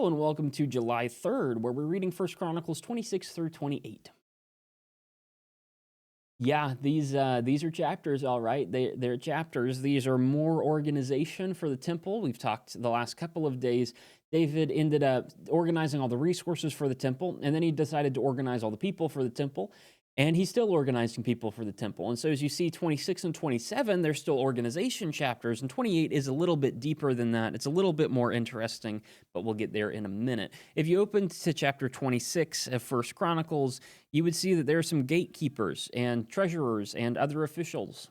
and welcome to July 3rd, where we're reading First Chronicles 26 through 28. Yeah, these are chapters, all right. They're chapters. These are more organization for the temple. We've talked the last couple of days. David ended up organizing all the resources for the temple, and then he decided to organize all the people for the temple. And he's still organizing people for the temple. And so as you see 26 and 27, they're still organization chapters, and 28 is a little bit deeper than that. It's a little bit more interesting, but we'll get there in a minute. If you open to chapter 26 of First Chronicles, you would see that there are some gatekeepers and treasurers and other officials.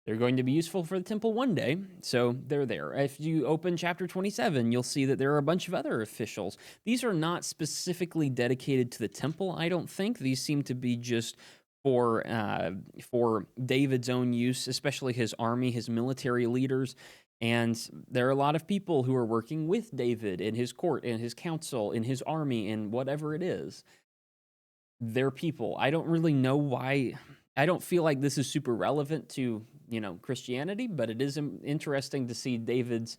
They're going to be useful for the temple one day, so they're there. If you open chapter 27, you'll see that there are a bunch of other officials. These are not specifically dedicated to the temple, I don't think. These seem to be just for David's own use, especially his army, his military leaders. And there are a lot of people who are working with David in his court, in his council, in his army, in whatever it is. They're people. I don't really know why. I don't feel like this is super relevant to, Christianity, but it is interesting to see David's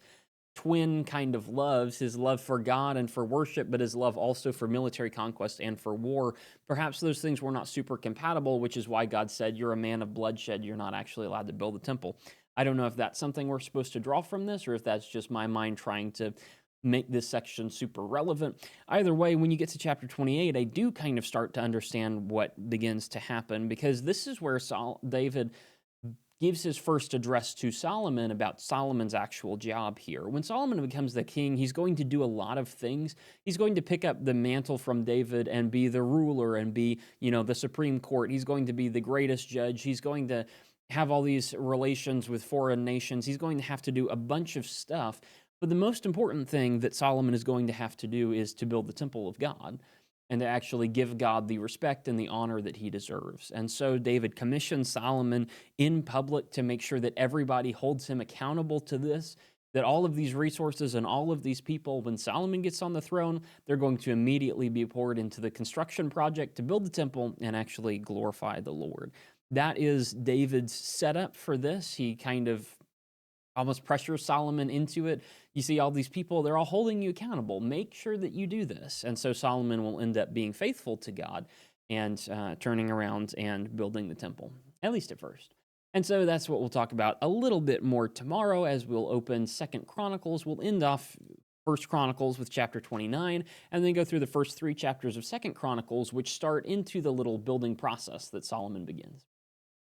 twin kind of loves, his love for God and for worship, but his love also for military conquest and for war. Perhaps those things were not super compatible, which is why God said, "You're a man of bloodshed. You're not actually allowed to build a temple." I don't know if that's something we're supposed to draw from this, or if that's just my mind trying to make this section super relevant. Either way, when you get to chapter 28, I do kind of start to understand what begins to happen, because this is where David gives his first address to Solomon about Solomon's actual job here. When Solomon becomes the king, he's going to do a lot of things. He's going to pick up the mantle from David and be the ruler and be, the Supreme Court. He's going to be the greatest judge. He's going to have all these relations with foreign nations. He's going to have to do a bunch of stuff. But the most important thing that Solomon is going to have to do is to build the temple of God and to actually give God the respect and the honor that he deserves. And so David commissions Solomon in public to make sure that everybody holds him accountable to this, that all of these resources and all of these people, when Solomon gets on the throne, they're going to immediately be poured into the construction project to build the temple and actually glorify the Lord. That is David's setup for this. He kind of almost pressures Solomon into it. You see all these people, they're all holding you accountable. Make sure that you do this. And so Solomon will end up being faithful to God and turning around and building the temple, at least at first. And so that's what we'll talk about a little bit more tomorrow as we'll open Second Chronicles. We'll end off First Chronicles with chapter 29, and then go through the first 3 chapters of Second Chronicles, which start into the little building process that Solomon begins.